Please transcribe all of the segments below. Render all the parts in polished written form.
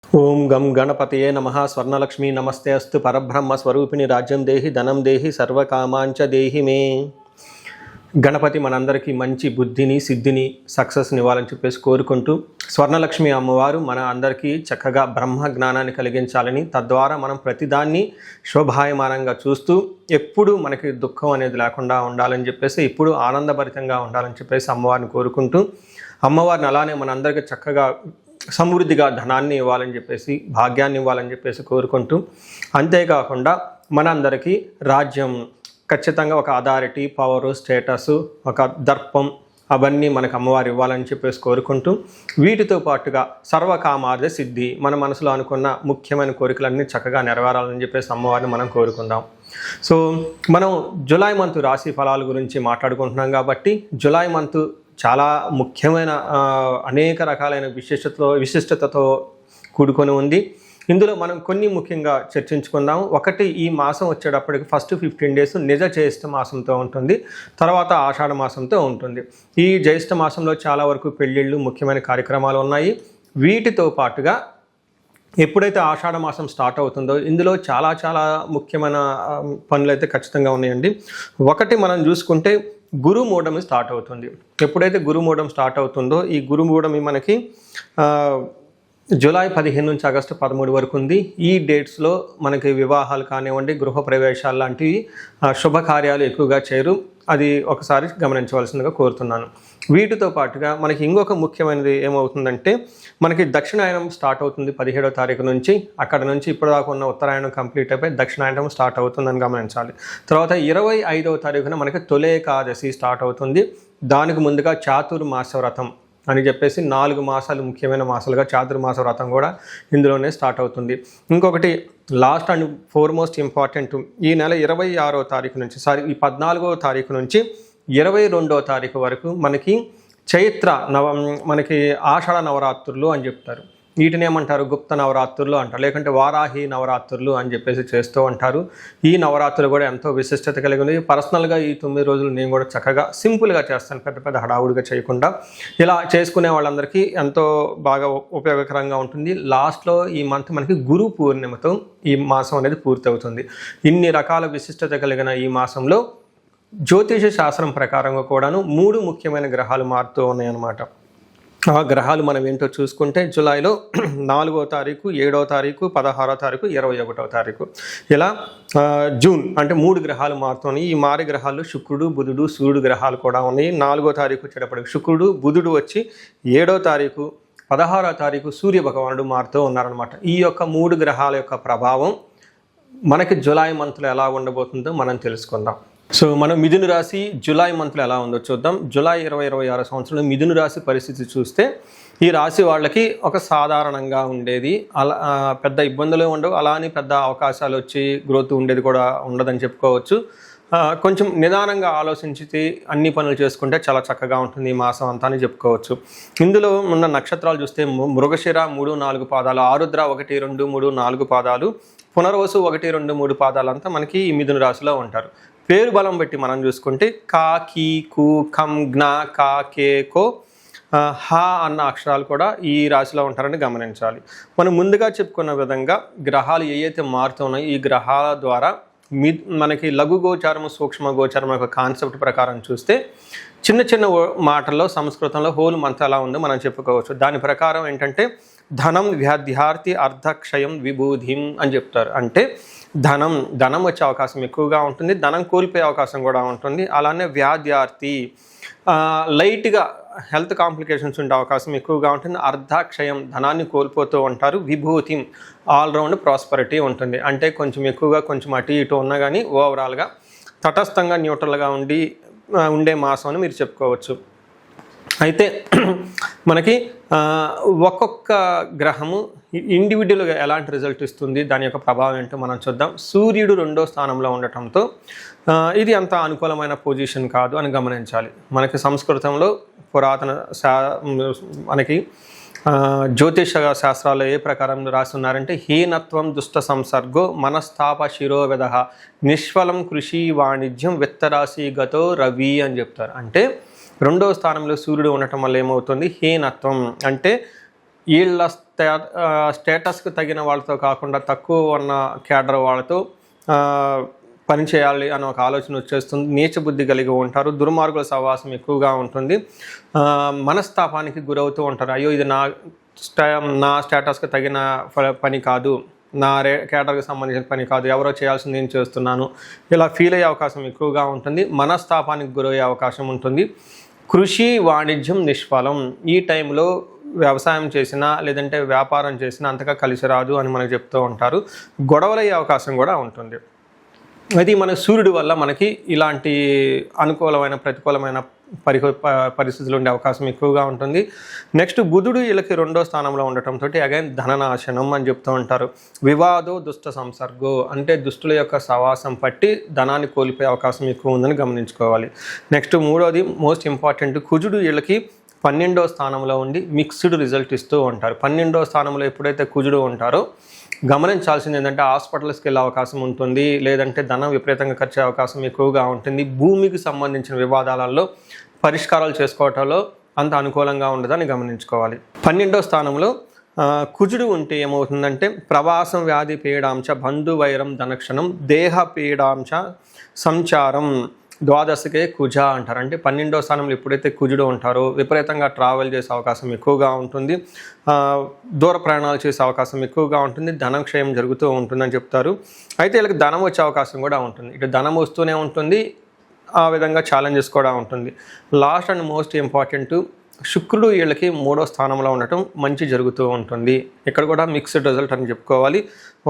ఓం గం గణపతయే నమః. స్వర్ణలక్ష్మి నమస్తే అస్తు. పరబ్రహ్మ స్వరూపిణి రాజ్యం దేహి ధనం దేహి సర్వకామాంచ దేహి మే. గణపతి మనందరికీ మంచి బుద్ధిని సిద్ధిని సక్సెస్ని ఇవ్వాలని చెప్పేసి కోరుకుంటూ, స్వర్ణలక్ష్మి అమ్మవారు మన అందరికీ చక్కగా బ్రహ్మ జ్ఞానాన్ని కలిగించాలని, తద్వారా మనం ప్రతిదాన్ని శోభాయమానంగా చూస్తూ ఎప్పుడు మనకి దుఃఖం అనేది లేకుండా ఉండాలని చెప్పేసి, ఎప్పుడు ఆనందభరితంగా ఉండాలని చెప్పేసి అమ్మవారిని కోరుకుంటూ, అమ్మవారిని అలానే మనందరికీ చక్కగా సమృద్ధిగా ధనాన్ని ఇవ్వాలని చెప్పేసి, భాగ్యాన్ని ఇవ్వాలని చెప్పేసి కోరుకుంటూ, అంతేకాకుండా మనందరికీ రాజ్యం ఖచ్చితంగా ఒక అథారిటీ, పవరు, స్టేటస్, ఒక దర్పం అవన్నీ మనకు అమ్మవారు ఇవ్వాలని చెప్పేసి కోరుకుంటూ, వీటితో పాటుగా సర్వకామార్థ సిద్ధి, మన మనసులో అనుకున్న ముఖ్యమైన కోరికలన్నీ చక్కగా నెరవేరాలని చెప్పేసి అమ్మవారిని మనం కోరుకుందాం. సో మనం జూలై మంత్ రాశి ఫలాల గురించి మాట్లాడుకుంటున్నాం కాబట్టి, జూలై మంత్ చాలా ముఖ్యమైన అనేక రకాలైన విశిష్టతతో కూడుకొని ఉంది. ఇందులో మనం కొన్ని ముఖ్యంగా చర్చించుకుందాం. ఒకటి, ఈ మాసం వచ్చేటప్పటికి ఫస్ట్ 15 డేస్ నిజ జ్యేష్ఠ మాసంతో ఉంటుంది, తర్వాత ఆషాఢ మాసంతో ఉంటుంది. ఈ జ్యేష్ఠ మాసంలో చాలా వరకు పెళ్ళిళ్ళు, ముఖ్యమైన కార్యక్రమాలు ఉన్నాయి. వీటితో పాటుగా ఎప్పుడైతే ఆషాఢ మాసం స్టార్ట్ అవుతుందో ఇందులో చాలా చాలా ముఖ్యమైన పనులు అయితే ఖచ్చితంగా ఉన్నాయండి. ఒకటి మనం చూసుకుంటే గురుమూఢమి స్టార్ట్ అవుతుంది. ఎప్పుడైతే గురుమూఢం స్టార్ట్ అవుతుందో, ఈ గురుమూఢమి మనకి జూలై 15 నుంచి ఆగస్టు 13 వరకు ఉంది. ఈ డేట్స్లో మనకి వివాహాలు కానివ్వండి, గృహప్రవేశాలు లాంటివి శుభకార్యాలు ఎక్కువగా చేయరు. అది ఒకసారి గమనించవలసిందిగా కోరుతున్నాను. వీటితో పాటుగా మనకి ఇంకొక ముఖ్యమైనది ఏమవుతుందంటే, మనకి దక్షిణాయనం స్టార్ట్ అవుతుంది 17వ తారీఖు నుంచి. అక్కడ నుంచి ఇప్పటిదాకా ఉన్న ఉత్తరాయణం కంప్లీట్ అయిపోయి దక్షిణాయనం స్టార్ట్ అవుతుందని గమనించాలి. తర్వాత 25వ తారీఖున మనకి తొలి ఏకాదశి స్టార్ట్ అవుతుంది. దానికి ముందుగా చాతుర్మాస వ్రతం అని చెప్పేసి 4 మాసాలు ముఖ్యమైన మాసాలుగా చాతుర్మాస వ్రతం కూడా ఇందులోనే స్టార్ట్ అవుతుంది. ఇంకొకటి లాస్ట్ అండ్ ఫోర్మోస్ట్ ఇంపార్టెంట్, ఈ నెల 26వ తారీఖు నుంచి ఈ 14వ తారీఖు నుంచి 22వ తారీఖు వరకు మనకి మనకి ఆషాఢ నవరాత్రులు అని చెప్తారు. వీటిని ఏమంటారు? గుప్త నవరాత్రులు అంటారు, లేకుంటే వారాహి నవరాత్రులు అని చెప్పేసి చేస్తూ ఉంటారు. ఈ నవరాత్రులు కూడా ఎంతో విశిష్టత కలిగి ఉంది. పర్సనల్గా ఈ 9 రోజులు నేను కూడా చక్కగా సింపుల్గా చేస్తాను, పెద్ద పెద్ద హడావుడిగా చేయకుండా. ఇలా చేసుకునే వాళ్ళందరికీ ఎంతో బాగా ఉపయోగకరంగా ఉంటుంది. లాస్ట్లో ఈ మంత్ మనకి గురు పూర్ణిమతో ఈ మాసం అనేది పూర్తవుతుంది. ఇన్ని రకాల విశిష్టత కలిగిన ఈ మాసంలో జ్యోతిష శాస్త్రం ప్రకారంగా కూడాను 3 ముఖ్యమైన గ్రహాలు మారుతూ ఉన్నాయన్నమాట. ఆ గ్రహాలు మనం ఏంటో చూసుకుంటే, జూలైలో 4వ తారీఖు, 7వ తారీఖు, 16వ తారీఖు, 21వ తారీఖు, ఇలా జూన్ అంటే 3 గ్రహాలు మారుతున్నాయి. ఈ మారి గ్రహాలు శుక్రుడు, బుధుడు, సూర్యుడు గ్రహాలు కూడా ఉన్నాయి. 4వ తారీఖు వచ్చేటప్పటికి శుక్రుడు, బుధుడు వచ్చి 7వ తారీఖు, 16వ తారీఖు సూర్య భగవానుడు మారుతూ ఉన్నారనమాట. ఈ యొక్క 3 గ్రహాల యొక్క ప్రభావం మనకి జూలై మంత్లో ఎలా ఉండబోతుందో మనం తెలుసుకుందాం. సో మనం మిథున రాశి జూలై మంత్లో ఎలా ఉందో చూద్దాం. జూలై 2026 సంవత్సరంలో మిథున రాశి పరిస్థితి చూస్తే, ఈ రాశి వాళ్ళకి ఒక సాధారణంగా ఉండేది, అలా పెద్ద ఇబ్బందులు ఉండవు, అలా అని పెద్ద అవకాశాలు వచ్చి గ్రోత్ ఉండేది కూడా ఉండదని చెప్పుకోవచ్చు. కొంచెం నిదానంగా ఆలోచించి అన్ని పనులు చేసుకుంటే చాలా చక్కగా ఉంటుంది ఈ మాసం అంతా అని చెప్పుకోవచ్చు. ఇందులో ఉన్న నక్షత్రాలు చూస్తే మృగశిర 3, 4 పాదాలు, ఆరుద్ర 1, 2, 3, 4 పాదాలు, పునర్వసు 1, 2, 3 పాదాలు అంతా మనకి ఈ మిథున రాశిలో ఉంటారు. పేరు బలం బట్టి మనం చూసుకుంటే కా, కీ, కు, ఖం, జ్ఞ, కా, కే, కో, హా అన్న అక్షరాలు కూడా ఈ రాశిలో ఉంటారని గమనించాలి. మనం ముందుగా చెప్పుకున్న విధంగా గ్రహాలు ఏవైతే మారుతున్నాయో, ఈ గ్రహాల ద్వారా మనకి లఘు గోచారము, సూక్ష్మ గోచారం యొక్క కాన్సెప్ట్ ప్రకారం చూస్తే, చిన్న చిన్న మాటల్లో సంస్కృతంలో హోల్ మంత్ ఎలా ఉందో మనం చెప్పుకోవచ్చు. దాని ప్రకారం ఏంటంటే, ధనం వ్యాధ్యార్థి అర్ధక్షయం విభూధిం అని చెప్తారు. అంటే ధనం వచ్చే అవకాశం ఎక్కువగా ఉంటుంది, ధనం కోల్పోయే అవకాశం కూడా ఉంటుంది. అలానే వ్యాధ్యార్థి లైట్గా హెల్త్ కాంప్లికేషన్స్ ఉండే అవకాశం ఎక్కువగా ఉంటుంది. అర్ధక్షయం ధనాన్ని కోల్పోతూ ఉంటారు. విభూతిం ఆల్రౌండ్ ప్రాస్పరిటీ ఉంటుంది. అంటే కొంచెం ఎక్కువగా కొంచెం అటు ఇటు ఉన్నా కానీ ఓవరాల్గా తటస్థంగా న్యూట్రల్గా ఉండే మాసం అని మీరు చెప్పుకోవచ్చు. అయితే మనకి ఒక్కొక్క గ్రహము ఇండివిజువల్గా ఎలాంటి రిజల్ట్ ఇస్తుంది, దాని యొక్క ప్రభావం ఏంటో మనం చూద్దాం. సూర్యుడు 2వ స్థానంలో ఉండటంతో ఇది అంత అనుకూలమైన పొజిషన్ కాదు అని గమనించాలి. మనకి సంస్కృతంలో పురాతన మనకి జ్యోతిష శాస్త్రాల్లో ఏ ప్రకారం రాసి ఉన్నారంటే, హీనత్వం దుష్ట సంసర్గో మనస్తాప శిరోవెద నిష్ఫలం కృషి వాణిజ్యం విత్తరాశి గతో రవి అని చెప్తారు. అంటే 2వ స్థానంలో సూర్యుడు ఉండటం వల్ల ఏమవుతుంది, హీనత్వం అంటే వీళ్ళ స్టేటస్కి తగిన వాళ్ళతో కాకుండా తక్కువ ఉన్న క్యాడర్ వాళ్ళతో పని చేయాలి అని ఒక ఆలోచన వచ్చేస్తుంది. నీచ బుద్ధి కలిగి ఉంటారు. దుర్మార్గుల సహవాసం ఎక్కువగా ఉంటుంది. మనస్తాపానికి గురవుతూ ఉంటారు. అయ్యో ఇది నా స్టేటస్కి తగిన పని కాదు, నా క్యాడర్కి సంబంధించిన పని కాదు, ఎవరో చేయాల్సింది నేను చేస్తున్నాను, ఇలా ఫీల్ అయ్యే అవకాశం ఎక్కువగా ఉంటుంది. మనస్తాపానికి గురయ్యే అవకాశం ఉంటుంది. కృషి వాణిజ్యం నిష్ఫలం. ఈ టైంలో వ్యవసాయం చేసినా లేదంటే వ్యాపారం చేసినా అంతగా కలిసి రాదు అని మనకు చెప్తూ ఉంటారు. గొడవలయ్యే అవకాశం కూడా ఉంటుంది. అది మన సూర్యుడి వల్ల మనకి ఇలాంటి అనుకూలమైన ప్రతికూలమైన పరిస్థితులు ఉండే అవకాశం ఎక్కువగా ఉంటుంది. నెక్స్ట్ బుధుడు వీళ్ళకి 2వ స్థానంలో ఉండటంతో అగైన్ ధననాశనం అని చెప్తూ ఉంటారు. వివాదో దుష్ట సంసర్గో అంటే దుష్టుల యొక్క సవాసం పట్టి ధనాన్ని కోల్పోయే అవకాశం ఎక్కువ ఉందని గమనించుకోవాలి. నెక్స్ట్ 3వది మోస్ట్ ఇంపార్టెంట్, కుజుడు వీళ్ళకి 12వ స్థానంలో ఉండి మిక్స్డ్ రిజల్ట్ ఇస్తూ ఉంటారు. 12వ స్థానంలో ఎప్పుడైతే కుజుడు ఉంటారో గమనించాల్సింది ఏంటంటే హాస్పిటల్స్కి వెళ్ళే అవకాశం ఉంటుంది, లేదంటే ధనం విపరీతంగా ఖర్చు అయ్యే అవకాశం ఎక్కువగా ఉంటుంది. భూమికి సంబంధించిన వివాదాలలో పరిష్కారాలు చేసుకోవటంలో అంత అనుకూలంగా ఉండదని గమనించుకోవాలి. 12వ స్థానంలో కుజుడు ఉంటే ఏమవుతుందంటే ప్రవాసం వ్యాధి పీడాంశ బంధువైరం ధనక్షణం దేహ పీడాంశ సంచారం ద్వాదశకే కుజ అంటారు. అంటే 12వ స్థానంలో ఎప్పుడైతే కుజుడు ఉంటారో విపరీతంగా ట్రావెల్ చేసే అవకాశం ఎక్కువగా ఉంటుంది, దూర ప్రయాణాలు చేసే అవకాశం ఎక్కువగా ఉంటుంది, ధనక్షయం జరుగుతూ ఉంటుందని చెప్తారు. అయితే వీళ్ళకి ధనం వచ్చే అవకాశం కూడా ఉంటుంది. ఇటు ధనం వస్తూనే ఉంటుంది, ఆ విధంగా ఛాలెంజెస్ కూడా ఉంటుంది. లాస్ట్ అండ్ మోస్ట్ ఇంపార్టెంట్, శుక్రుడు వీళ్ళకి 3వ స్థానంలో ఉండటం మంచి జరుగుతూ ఉంటుంది. ఇక్కడ కూడా మిక్స్డ్ రిజల్ట్ అని చెప్పుకోవాలి.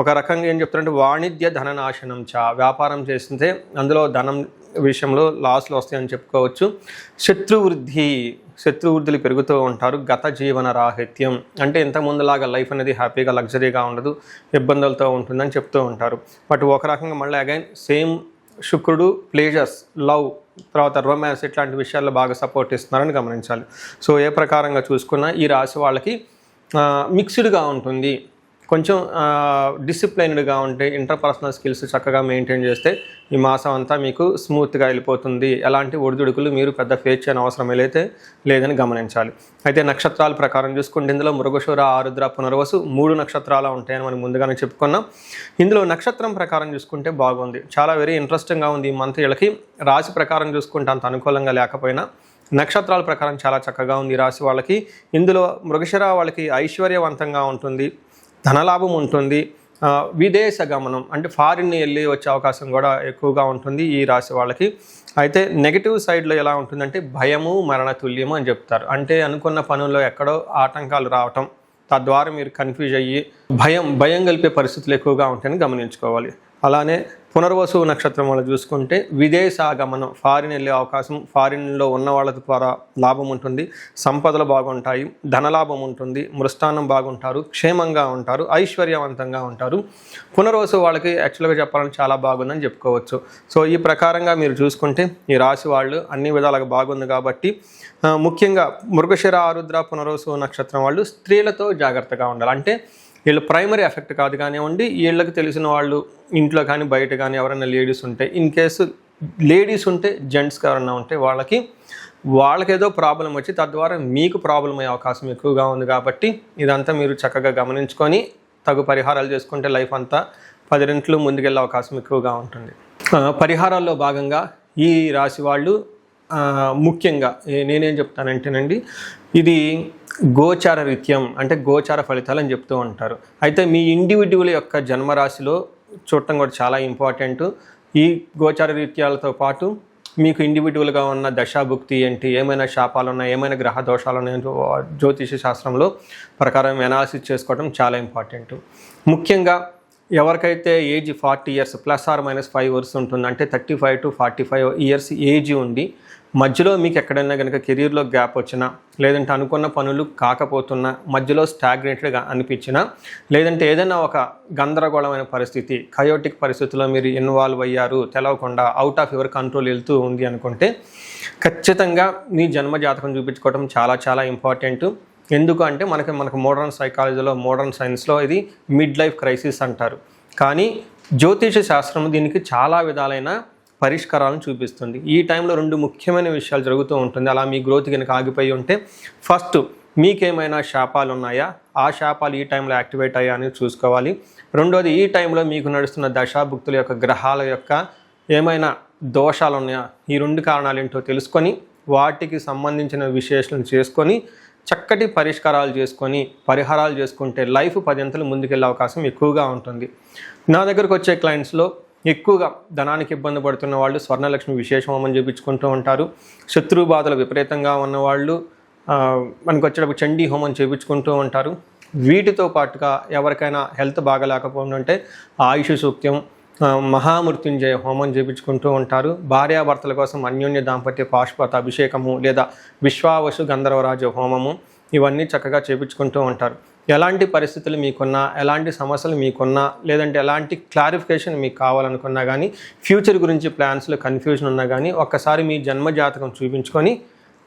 ఒక రకంగా ఏం చెప్తారంటే వాణిజ్య ధననాశనం వ్యాపారం చేస్తే అందులో ధనం విషయంలో లాస్లు వస్తాయని చెప్పుకోవచ్చు. శత్రువృద్ధులు పెరుగుతూ ఉంటారు. గత జీవన రాహిత్యం అంటే ఇంతకుముందులాగా లైఫ్ అనేది హ్యాపీగా లగ్జరీగా ఉండదు, ఇబ్బందులతో ఉంటుందని చెప్తూ ఉంటారు. బట్ ఒక రకంగా మళ్ళీ అగైన్ సేమ్ శుక్రుడు ప్లేజర్స్, లవ్, తర్వాత రొమాన్స్ ఇట్లాంటి విషయాల్లో బాగా సపోర్ట్ ఇస్తున్నారని గమనించాలి. సో ఏ ప్రకారంగా చూసుకున్నా ఈ రాశి వాళ్ళకి మిక్స్డ్గా ఉంటుంది. కొంచెం డిసిప్లైన్డ్గా ఉంటే ఇంటర్పర్సనల్ స్కిల్స్ చక్కగా మెయింటైన్ చేస్తే ఈ మాసం అంతా మీకు స్మూత్గా వెళ్ళిపోతుంది. ఎలాంటి ఒడిదుడుకులు మీరు పెద్ద ఫేస్ చేయని అవసరం లేదని గమనించాలి. అయితే నక్షత్రాల ప్రకారం చూసుకుంటే ఇందులో మృగశిర, ఆరుద్ర, పునర్వసు 3 నక్షత్రాలు ఉంటాయని మనం ముందుగానే చెప్పుకున్నాం. ఇందులో నక్షత్రం ప్రకారం చూసుకుంటే బాగుంది, చాలా వెరీ ఇంట్రెస్టింగ్గా ఉంది. ఈ మంత్ వీళ్ళకి రాశి ప్రకారం చూసుకుంటే అంత అనుకూలంగా లేకపోయినా నక్షత్రాల ప్రకారం చాలా చక్కగా ఉంది ఈ రాశి వాళ్ళకి. ఇందులో మృగశిర వాళ్ళకి ఐశ్వర్యవంతంగా ఉంటుంది, ధనలాభం ఉంటుంది, విదేశ గమనం అంటే ఫారిన్ వెళ్ళి వచ్చే అవకాశం కూడా ఎక్కువగా ఉంటుంది ఈ రాశి వాళ్ళకి. అయితే నెగిటివ్ సైడ్లో ఎలా ఉంటుందంటే భయము మరణతుల్యము అని చెప్తారు. అంటే అనుకున్న పనుల్లో ఎక్కడో ఆటంకాలు రావటం, తద్వారా మీరు కన్ఫ్యూజ్ అయ్యి భయం కలిపే పరిస్థితులు ఎక్కువగా ఉంటాయని గమనించుకోవాలి. అలానే పునర్వసు నక్షత్రం వల్ల చూసుకుంటే విదేశాగమనం, ఫారిన్ వెళ్ళే అవకాశం, ఫారిన్లో ఉన్న వాళ్ళ ద్వారా లాభం ఉంటుంది, సంపదలు బాగుంటాయి, ధనలాభం ఉంటుంది, మృష్టాన్నం బాగుంటారు, క్షేమంగా ఉంటారు, ఐశ్వర్యవంతంగా ఉంటారు. పునర్వసు వాళ్ళకి యాక్చువల్గా చెప్పాలంటే చాలా బాగుందని చెప్పుకోవచ్చు. సో ఈ ప్రకారంగా మీరు చూసుకుంటే ఈ రాశి వాళ్ళు అన్ని విధాలుగా బాగుంది కాబట్టి ముఖ్యంగా మృగశిర, ఆరుద్ర, పునర్వసు నక్షత్రం వాళ్ళు స్త్రీలతో జాగ్రత్తగా ఉండాలి. అంటే వీళ్ళు ప్రైమరీ ఎఫెక్ట్ కాదు కానివ్వండి, వీళ్ళకి తెలిసిన వాళ్ళు ఇంట్లో కానీ బయట కానీ ఎవరైనా లేడీస్ ఉంటే, ఇన్ కేసు లేడీస్ ఉంటే జెంట్స్కి ఎవరైనా ఉంటే వాళ్ళకేదో ప్రాబ్లం వచ్చి తద్వారా మీకు ప్రాబ్లం అయ్యే అవకాశం ఎక్కువగా ఉంది. కాబట్టి ఇదంతా మీరు చక్కగా గమనించుకొని తగు పరిహారాలు చేసుకుంటే లైఫ్ అంతా 10 రెట్లు ముందుకెళ్ళే అవకాశం ఎక్కువగా ఉంటుంది. పరిహారాల్లో భాగంగా ఈ రాశి వాళ్ళు ముఖ్యంగా నేనేం చెప్తానంటేనండి, ఇది గోచార రీత్యం అంటే గోచార ఫలితాలు అని చెప్తూ ఉంటారు. అయితే మీ ఇండివిడ్యువల్ యొక్క జన్మరాశిలో చూడటం కూడా చాలా ఇంపార్టెంట్. ఈ గోచార రీత్యాలతో పాటు మీకు ఇండివిడ్యువల్గా ఉన్న దశాభుక్తి ఏంటి, ఏమైనా శాపాలు ఉన్నాయి, ఏమైనా గ్రహ దోషాలు ఉన్నాయో జ్యోతిష శాస్త్రంలో ప్రకారం ఎనాలిసిస్ చేసుకోవడం చాలా ఇంపార్టెంట్. ముఖ్యంగా ఎవరికైతే ఏజ్ 40 years ±5 years ఉంటుంది, అంటే 35 to 45 years ఏజ్ ఉండి మధ్యలో మీకు ఎక్కడైనా కనుక కెరీర్లో గ్యాప్ వచ్చినా, లేదంటే అనుకున్న పనులు కాకపోతున్నా, మధ్యలో స్టాగ్నేటెడ్గా అనిపించినా, లేదంటే ఏదైనా ఒక గందరగోళమైన పరిస్థితి, కయోటిక్ పరిస్థితుల్లో మీరు ఇన్వాల్వ్ అయ్యారు, తెలవకుండా అవుట్ ఆఫ్ యువర్ కంట్రోల్ వెళ్తూ ఉంది అనుకుంటే ఖచ్చితంగా మీ జన్మ జాతకం చూపించుకోవడం చాలా చాలా ఇంపార్టెంట్. ఎందుకు అంటే మనకు మోడర్న్ సైకాలజీలో, మోడర్న్ సైన్స్లో ఇది మిడ్ లైఫ్ క్రైసిస్ అంటారు. కానీ జ్యోతిష శాస్త్రం దీనికి చాలా విధాలైన పరిష్కారాలను చూపిస్తుంది. ఈ టైంలో 2 ముఖ్యమైన విషయాలు జరుగుతూ ఉంటుంది. అలా మీ గ్రోత్ కనుక ఆగిపోయి ఉంటే, ఫస్ట్ మీకేమైనా శాపాలు ఉన్నాయా, ఆ శాపాలు ఈ టైంలో యాక్టివేట్ అయ్యా అని చూసుకోవాలి. రెండోది, ఈ టైంలో మీకు నడుస్తున్న దశాభుక్తుల యొక్క గ్రహాల యొక్క ఏమైనా దోషాలు ఉన్నాయా, ఈ 2 కారణాలు ఏంటో తెలుసుకొని వాటికి సంబంధించిన విశ్లేషణ చేసుకొని చక్కటి పరిష్కారాలు చేసుకొని పరిహారాలు చేసుకుంటే లైఫ్ 10 అంతలు ముందుకెళ్ళే అవకాశం ఎక్కువగా ఉంటుంది. నా దగ్గరకు వచ్చే క్లయింట్స్లో ఎక్కువగా ధనానికి ఇబ్బంది పడుతున్న వాళ్ళు స్వర్ణలక్ష్మి విశేష హోమం చేయించుకుంటూ ఉంటారు. శత్రు బాధలు విపరీతంగా ఉన్నవాళ్ళు మనకు వచ్చేటప్పుడు చండీ హోమం చేయించుకుంటూ ఉంటారు. వీటితో పాటుగా ఎవరికైనా హెల్త్ బాగలేకపోతుంటే ఆయుష్ సూక్త్యం, మహామృత్యుంజయ హోమం చేయించుకుంటూ ఉంటారు. భార్యాభర్తల కోసం అన్యోన్య దాంపత్య పాశుపత అభిషేకము లేదా విశ్వావసు గంధర్వరాజ హోమము ఇవన్నీ చక్కగా చేయించుకుంటూ ఉంటారు. ఎలాంటి పరిస్థితులు మీకున్నా, ఎలాంటి సమస్యలు మీకున్నా, లేదంటే ఎలాంటి క్లారిఫికేషన్ మీకు కావాలనుకున్నా కానీ, ఫ్యూచర్ గురించి ప్లాన్స్లో కన్ఫ్యూజన్ ఉన్నా కానీ ఒక్కసారి మీ జన్మ జాతకం చూపించుకొని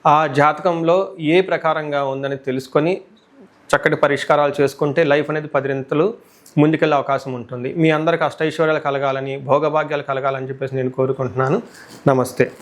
ఆ జాతకంలో ఏ ప్రకారంగా ఉందని తెలుసుకొని చక్కటి పరిష్కారాలు చేసుకుంటే లైఫ్ అనేది 10 అంతలు ముందుకెళ్ళే అవకాశం ఉంటుంది. మీ అందరికి అష్టైశ్వర్యాలు కలగాలని, భోగభాగ్యాలు కలగాలని చెప్పేసి నేను కోరుకుంటున్నాను. నమస్తే.